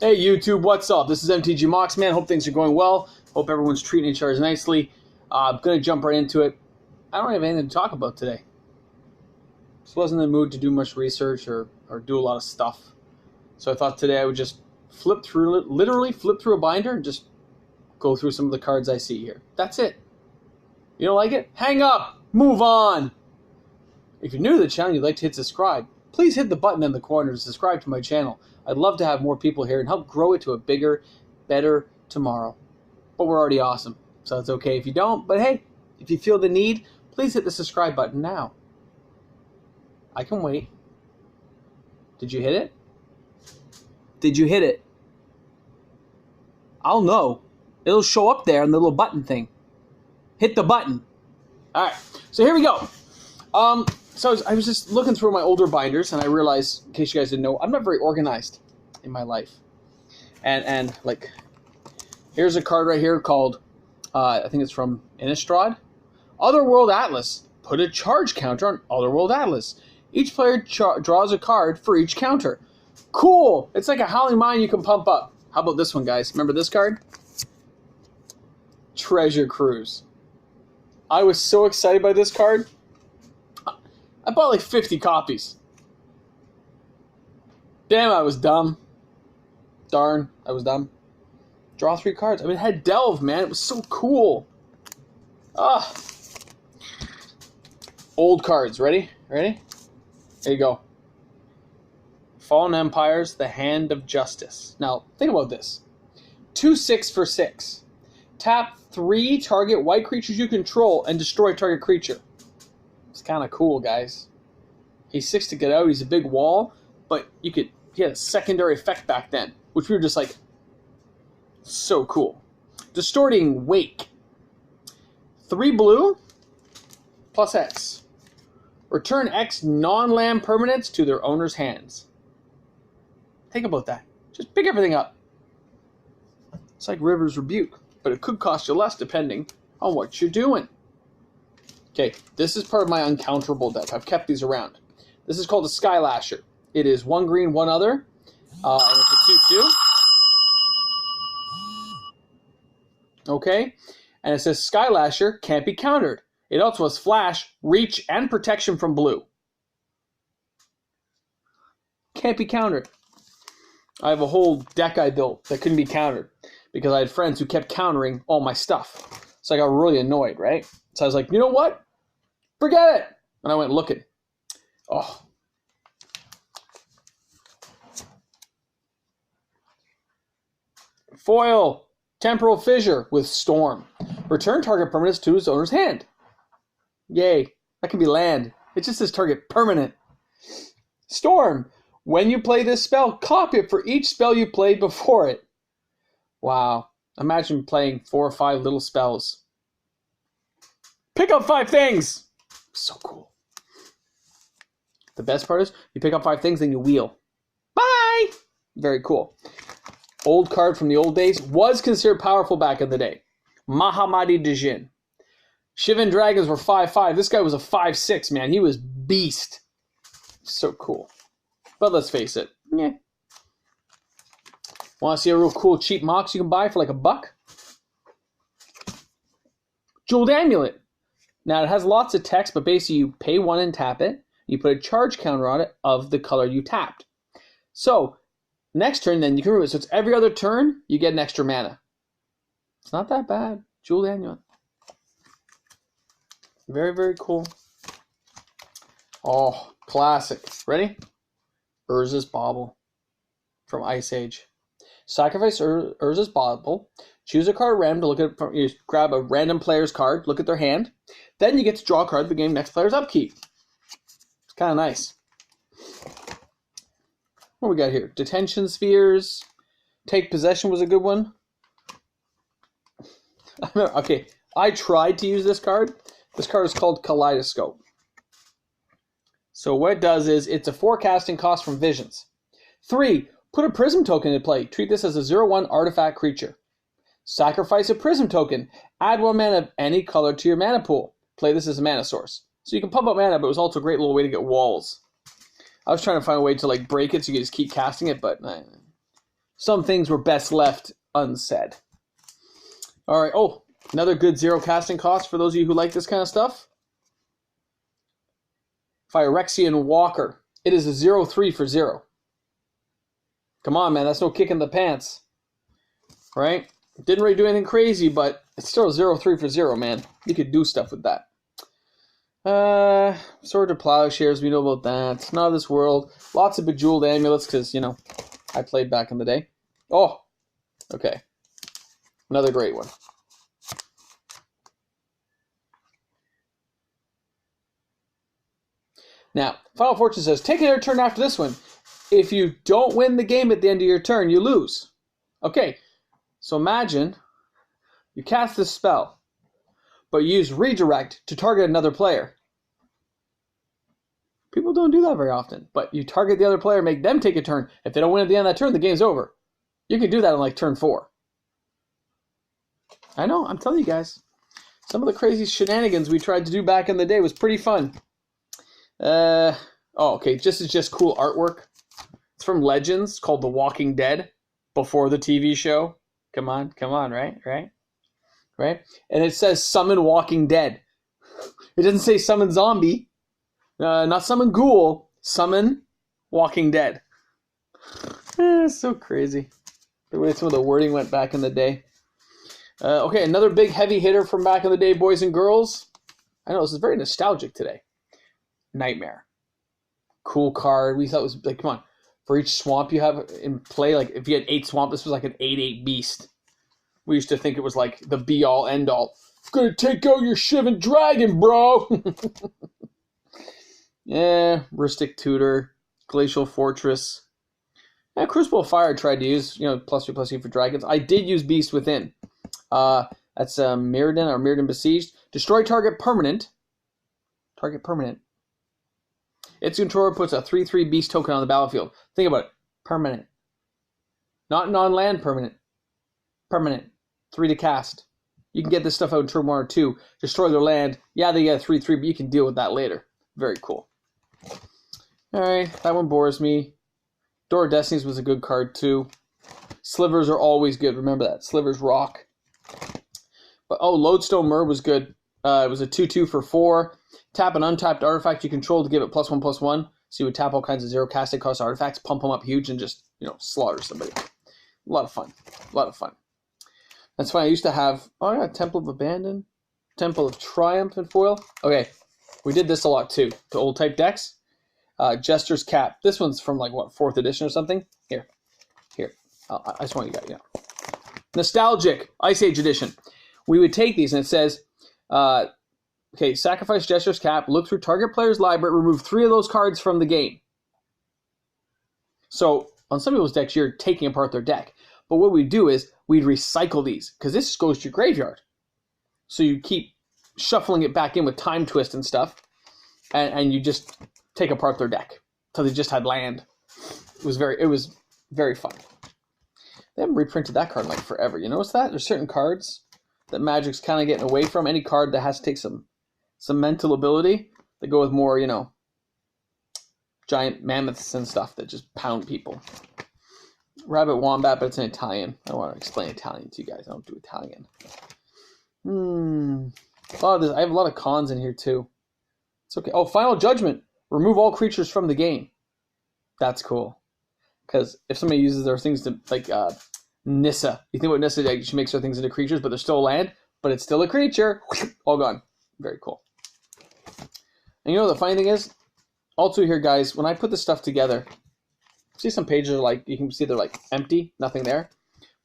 Hey YouTube, what's up? This is MTG Mox, man. Hope things are going well. Hope everyone's treating each other nicely. I'm going to jump right into it. I don't have anything to talk about today. Just wasn't in the mood to do much research or do a lot of stuff. So I thought today I would just literally flip through a binder and just go through some of the cards I see here. That's it. You don't like it? Hang up! Move on! If you're new to the channel and you'd like to hit subscribe, please hit the button in the corner to subscribe to my channel. I'd love to have more people here and help grow it to a bigger, better tomorrow. But we're already awesome, so it's okay if you don't. But hey, if you feel the need, please hit the subscribe button now. I can wait. Did you hit it? Did you hit it? I'll know. It'll show up there on the little button thing. Hit the button. All right, so here we go. So I was just looking through my older binders, and I realized, in case you guys didn't know, I'm not very organized in my life. And like, here's a card right here called, I think it's from Innistrad. Otherworld Atlas. Put a charge counter on Otherworld Atlas. Each player draws a card for each counter. Cool! It's like a Howling Mine you can pump up. How about this one, guys? Remember this card? Treasure Cruise. I was so excited by this card. I bought like 50 copies. Damn, I was dumb. Darn, I was dumb. Draw 3 cards. I mean, it had Delve, man. It was so cool. Ah. Old cards. Ready? Ready? There you go. Fallen Empires, The Hand of Justice. Now, think about this. 2/6 for 6. Tap 3 target white creatures you control and destroy target creature. It's kind of cool, guys. He's 6 to get out. He's a big wall, but he had a secondary effect back then, which we were just like, so cool. Distorting Wake. 3 blue plus X. Return X non-land permanents to their owner's hands. Think about that. Just pick everything up. It's like River's Rebuke, but it could cost you less depending on what you're doing. Okay, this is part of my uncounterable deck. I've kept these around. This is called a Skylasher. It is 1 green, 1 other, and it's a 2/2. Okay, and it says Skylasher can't be countered. It also has Flash, Reach, and Protection from blue. Can't be countered. I have a whole deck I built that couldn't be countered because I had friends who kept countering all my stuff. So I got really annoyed, right? So I was like, you know what? Forget it. And I went looking. Oh. Foil. Temporal Fissure with Storm. Return target permanents to its owner's hand. Yay. That can be land. It just says target permanent. Storm. When you play this spell, copy it for each spell you played before it. Wow. Imagine playing 4 or 5 little spells. Pick up 5 things. So cool. The best part is you pick up 5 things, then you wheel. Bye! Very cool. Old card from the old days. Was considered powerful back in the day. Mahamadi Djinn. Shivan Dragons were 5/5. This guy was a 5/6, man. He was beast. So cool. But let's face it. Yeah. Want to see a real cool cheap Mox you can buy for like $1? Jeweled Amulet. Now, it has lots of text, but basically you pay 1 and tap it. You put a charge counter on it of the color you tapped. So, next turn, then you can remove it. So it's every other turn, you get an extra mana. It's not that bad. Jeweled Amulet. Very, very cool. Oh, classic. Ready? Urza's Bauble from Ice Age. Sacrifice Urza's Bauble. Choose a card at random to look at. You grab a random player's card, look at their hand. Then you get to draw a card at the beginning of next player's upkeep. It's kind of nice. What we got here? Detention Spheres. Take Possession was a good one. Okay, I tried to use this card. This card is called Kaleidoscope. So what it does is it's a forecasting cost from Visions. 3, put a Prism token into play. Treat this as a 0/1 artifact creature. Sacrifice a Prism token. Add 1 mana of any color to your mana pool. Play this as a mana source. So you can pump up mana, but it was also a great little way to get walls. I was trying to find a way to like break it so you can just keep casting it, but some things were best left unsaid. All right. Oh, another good zero casting cost for those of you who like this kind of stuff. Phyrexian Walker. It is a 0-3 for 0. Come on, man. That's no kick in the pants. Right? Didn't really do anything crazy, but it's still a 0-3 for 0, man. You could do stuff with that. Sword to Plowshares, we know about that. It's not of this world. Lots of Bejeweled Amulets, because, you know, I played back in the day. Oh, okay. Another great one. Now, Final Fortune says, take another turn after this one. If you don't win the game at the end of your turn, you lose. Okay, so imagine you cast this spell, but you use Redirect to target another player. People don't do that very often, but you target the other player, make them take a turn. If they don't win at the end of that turn, the game's over. You can do that on like turn 4. I know, I'm telling you guys. Some of the crazy shenanigans we tried to do back in the day was pretty fun. Okay, this is just cool artwork. It's from Legends, called The Walking Dead, before the TV show. Come on, right? And it says summon Walking Dead. It doesn't say summon zombie. Not summon ghoul. Summon Walking Dead. It's so crazy. The way some of the wording went back in the day. Okay, another big heavy hitter from back in the day, boys and girls. I know, this is very nostalgic today. Nightmare. Cool card. We thought it was like, come on. For each swamp you have in play, like if you had 8 swamp, this was like an 8/8 beast. We used to think it was like the be-all, end-all. Gonna take out your Shivan Dragon, bro! Yeah, Rhystic Tutor, Glacial Fortress. Yeah, Crucible of Fire I tried to use, you know, +2/+2 for dragons. I did use Beast Within. That's Mirrodin or Mirrodin Besieged. Destroy target permanent. Target permanent. Its controller puts a 3/3 beast token on the battlefield. Think about it. Permanent. Not non-land permanent. Permanent. 3 to cast. You can get this stuff out in turn 1 or 2. Destroy their land. Yeah, they get a 3/3, but you can deal with that later. Very cool. Alright, that one bores me. Door of Destinies was a good card too. Slivers are always good. Remember that. Slivers rock. But Lodestone Mer was good. It was a 2/2 for 4. Tap an untapped artifact you control to give it +1/+1. So you would tap all kinds of zero casting cost artifacts, pump them up huge, and just, you know, slaughter somebody. A lot of fun. That's fine. I used to have, Temple of Abandon, Temple of Triumph in foil. Okay, we did this a lot too. The old type decks. Jester's Cap. This one's from like, what, 4th edition or something? Here. I just want you guys, Nostalgic, Ice Age edition. We would take these and it says, sacrifice Jester's Cap, look through target player's library, remove 3 of those cards from the game. So, on some people's decks, you're taking apart their deck. But what we do is, we'd recycle these, because this goes to your graveyard. So you keep shuffling it back in with Time Twist and stuff, and you just take apart their deck. So they just had land. It was very fun. They haven't reprinted that card in like forever. You notice that? There's certain cards that Magic's kind of getting away from. Any card that has to take some mental ability, they go with more, giant mammoths and stuff that just pound people. Rabbit Wombat, but it's in Italian. I don't want to explain Italian to you guys. I don't do Italian. I have a lot of cons in here too. It's okay. Oh, Final Judgment. Remove all creatures from the game. That's cool. Because if somebody uses their things to, like, Nissa. You think about Nissa, like, she makes her things into creatures, but they're still land, but it's still a creature. All gone. Very cool. And you know the funny thing is? Also here, guys, when I put this stuff together, see some pages are like, you can see they're like empty, nothing there.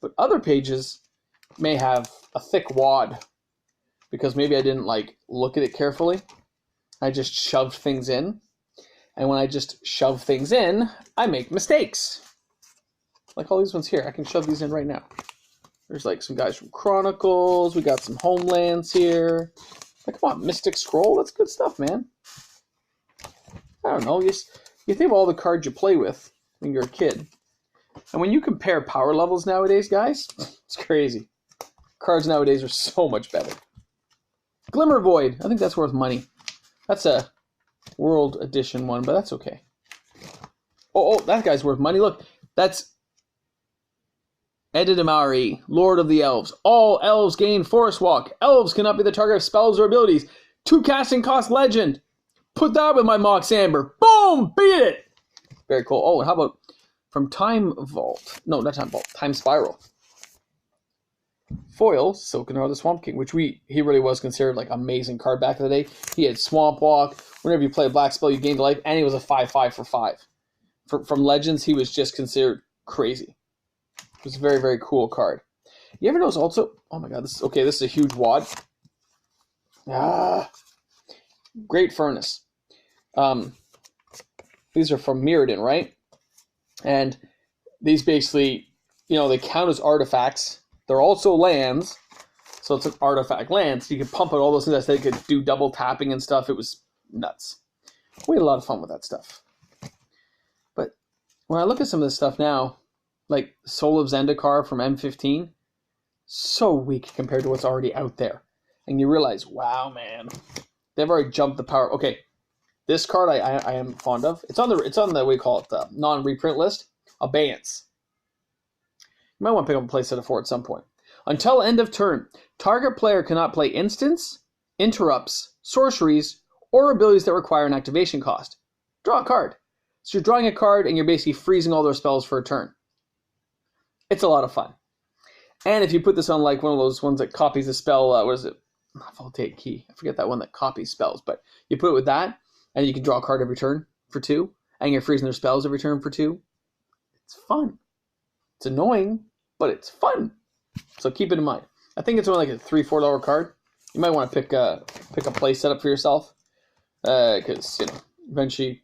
But other pages may have a thick wad because maybe I didn't like look at it carefully. I just shoved things in. And when I just shove things in, I make mistakes. Like all these ones here. I can shove these in right now. There's like some guys from Chronicles. We got some Homelands here. Like, come on, Mystic Scroll. That's good stuff, man. I don't know. You think of all the cards you play with when you're a kid. And when you compare power levels nowadays, guys, it's crazy. Cards nowadays are so much better. Glimmer Void. I think that's worth money. That's a World Edition one, but that's okay. Oh, that guy's worth money. Look, that's Edidamari, Lord of the Elves. All elves gain Forest Walk. Elves cannot be the target of spells or abilities. 2 casting cost legend. Put that with my Mox Amber. Boom! Beat it! Very cool. Oh, and how about from Time Vault? No, not Time Vault. Time Spiral. Foil, Silken the Swamp King, which he really was considered like amazing card back in the day. He had Swamp Walk. Whenever you play a black spell, you gained life, and he was a 5/5 for 5. From Legends, he was just considered crazy. It was a very, very cool card. You ever notice also... Oh my god, this is a huge wad. Great Furnace. These are from Mirrodin, right? And these basically, they count as artifacts. They're also lands. So it's an artifact land. So you can pump out all those things. They could do double tapping and stuff. It was nuts. We had a lot of fun with that stuff. But when I look at some of this stuff now, like Soul of Zendikar from M15, so weak compared to what's already out there. And you realize, wow, man, they've already jumped the power. Okay, this card I am fond of. It's on the what do you call it, the non-reprint list. Abeyance. You might want to pick up a playset for it at some point. Until end of turn, target player cannot play instants, interrupts, sorceries, or abilities that require an activation cost. Draw a card. So you're drawing a card and you're basically freezing all their spells for a turn. It's a lot of fun. And if you put this on like one of those ones that copies a spell, what is it? Not Voltaic Key. I forget that one that copies spells. But you put it with that, and you can draw a card every turn for 2, and you're freezing their spells every turn for 2. It's fun. It's annoying, but it's fun. So keep it in mind. I think it's only like a $3-4 card. You might want to pick a play setup for yourself, because eventually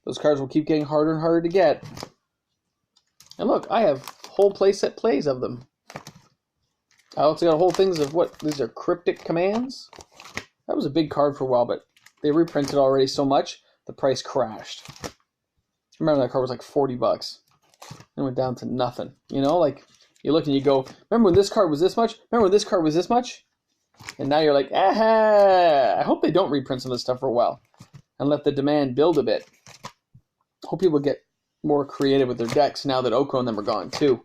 those cards will keep getting harder and harder to get. And look, I have whole playset plays of them. I also got whole things of these are cryptic commands. That was a big card for a while, but they reprinted already so much, the price crashed. I remember that card was like $40. It went down to nothing. Like you look and you go, remember when this card was this much? Remember when this card was this much? And now you're like, I hope they don't reprint some of this stuff for a while and let the demand build a bit. Hope people get more creative with their decks now that Oko and them are gone too.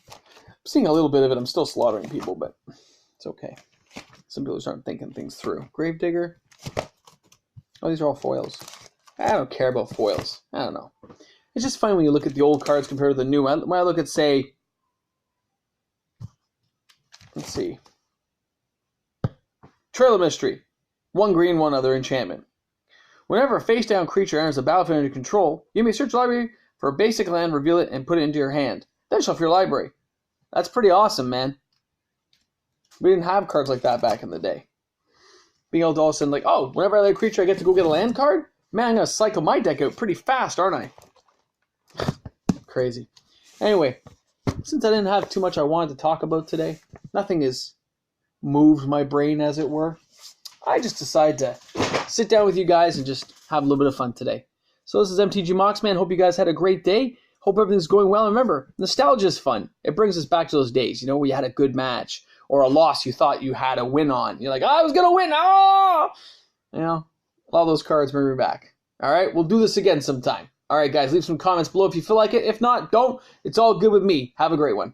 I'm seeing a little bit of it. I'm still slaughtering people, but it's okay. Some people just aren't thinking things through. Gravedigger. Oh, these are all foils. I don't care about foils. I don't know. It's just fun when you look at the old cards compared to the new. When I look at, say, let's see, Trail of Mystery. 1 green, 1 other enchantment. Whenever a face-down creature enters the battlefield under control, you may search the library for a basic land, reveal it, and put it into your hand. Then shuffle your library. That's pretty awesome, man. We didn't have cards like that back in the day. Being able to all of a sudden, like, oh, whenever I have a creature, I get to go get a land card? Man, I'm going to cycle my deck out pretty fast, aren't I? Crazy. Anyway, since I didn't have too much I wanted to talk about today, nothing has moved my brain, as it were, I just decided to sit down with you guys and just have a little bit of fun today. So this is MTG Moxman. Hope you guys had a great day. Hope everything's going well. And remember, nostalgia is fun. It brings us back to those days, where you had a good match or a loss you thought you had a win on. You're like, I was going to win. Oh! All those cards bring me back. All right, we'll do this again sometime. All right, guys, leave some comments below if you feel like it. If not, don't. It's all good with me. Have a great one.